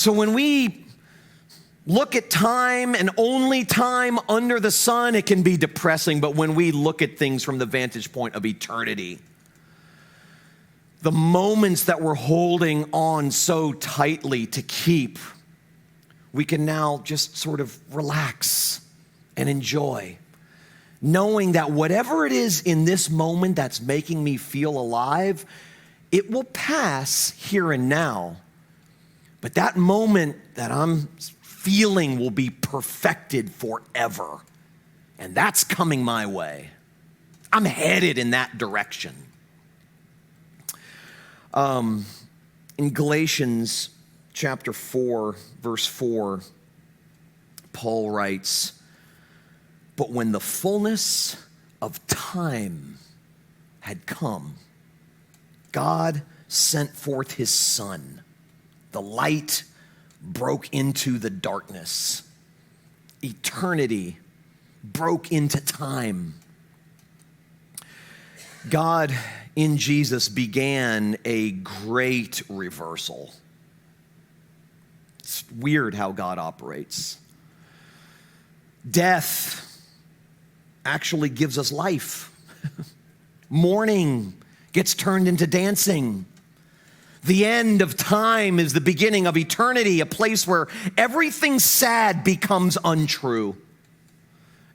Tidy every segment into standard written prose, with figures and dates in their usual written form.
So when we look at time and only time under the sun, it can be depressing. But when we look at things from the vantage point of eternity, the moments that we're holding on so tightly to keep, we can now just sort of relax and enjoy, knowing that whatever it is in this moment that's making me feel alive, it will pass here and now. But that moment that I'm feeling will be perfected forever. And that's coming my way. I'm headed in that direction. In Galatians chapter 4, verse 4, Paul writes, "But when the fullness of time had come, God sent forth his Son. The light broke into the darkness. Eternity broke into time." God in Jesus began a great reversal. It's weird how God operates. Death actually gives us life. Mourning gets turned into dancing. The end of time is the beginning of eternity, a place where everything sad becomes untrue.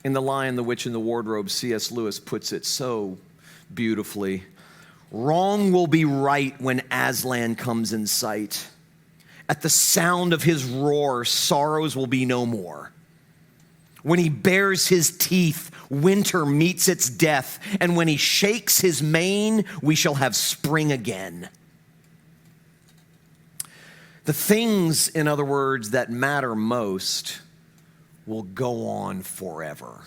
In The Lion, the Witch, and the Wardrobe, C.S. Lewis puts it so beautifully. Wrong will be right when Aslan comes in sight. At the sound of his roar, sorrows will be no more. When he bares his teeth, winter meets its death. And when he shakes his mane, we shall have spring again. The things, in other words, that matter most will go on forever.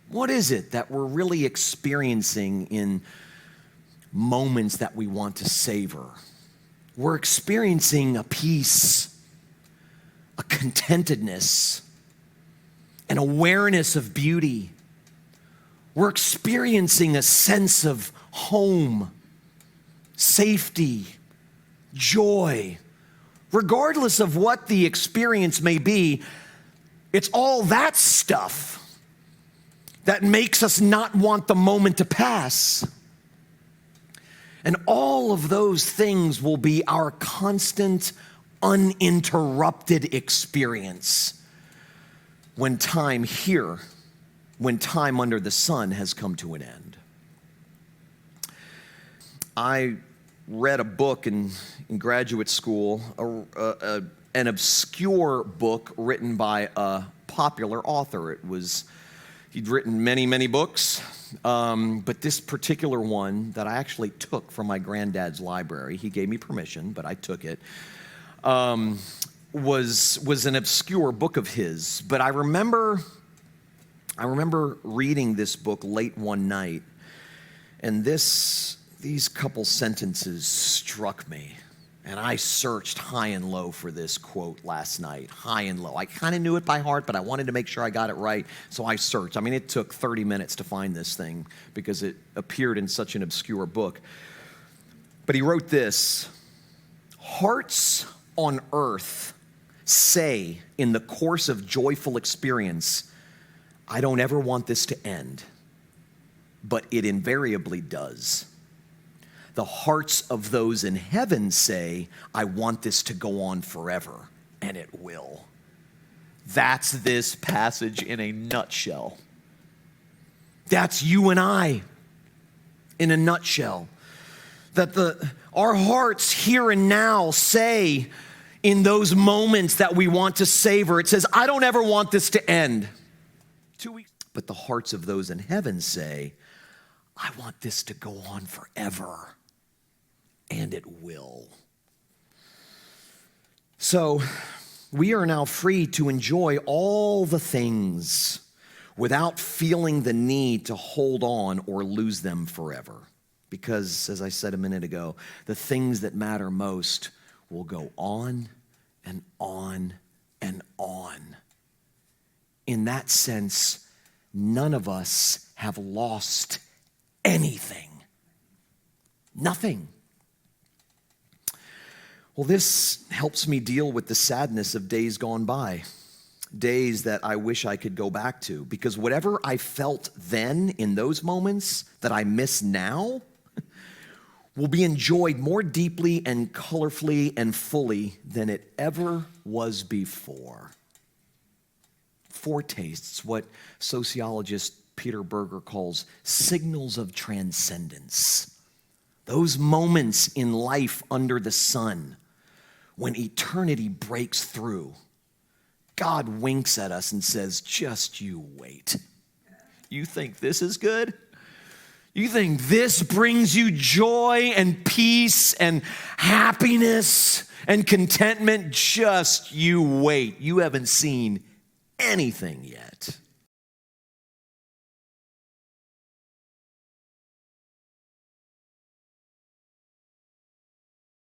What is it that we're really experiencing in moments that we want to savor? We're experiencing a peace, a contentedness, an awareness of beauty. We're experiencing a sense of home, safety, joy. Regardless of what the experience may be, it's all that stuff that makes us not want the moment to pass. And all of those things will be our constant, uninterrupted experience when time here, when time under the sun has come to an end. I read a book in graduate school, an obscure book written by a popular author. He'd written many, many books, but this particular one that I actually took from my granddad's library, he gave me permission, but I took it, was an obscure book of his. But I remember reading this book late one night, and these couple sentences struck me. And I searched high and low for this quote last night, high and low. I kind of knew it by heart, but I wanted to make sure I got it right, so I searched. I mean, it took 30 minutes to find this thing because it appeared in such an obscure book. But he wrote this: "Hearts on earth say in the course of joyful experience, 'I don't ever want this to end,' but it invariably does. The hearts of those in heaven say, 'I want this to go on forever,' and it will." That's this passage in a nutshell. That's you and I in a nutshell. That our hearts here and now say in those moments that we want to savor, it says, "I don't ever want this to end." 2 weeks. But the hearts of those in heaven say, "I want this to go on forever." And it will. So we are now free to enjoy all the things without feeling the need to hold on or lose them forever. Because, as I said a minute ago, the things that matter most will go on and on and on. In that sense, none of us have lost anything. Nothing. Well, this helps me deal with the sadness of days gone by, days that I wish I could go back to, because whatever I felt then in those moments that I miss now will be enjoyed more deeply and colorfully and fully than it ever was before. Foretastes, what sociologist Peter Berger calls signals of transcendence. Those moments in life under the sun when eternity breaks through. God winks at us and says, just you wait. You think this is good? You think this brings you joy and peace and happiness and contentment? Just you wait. You haven't seen anything yet.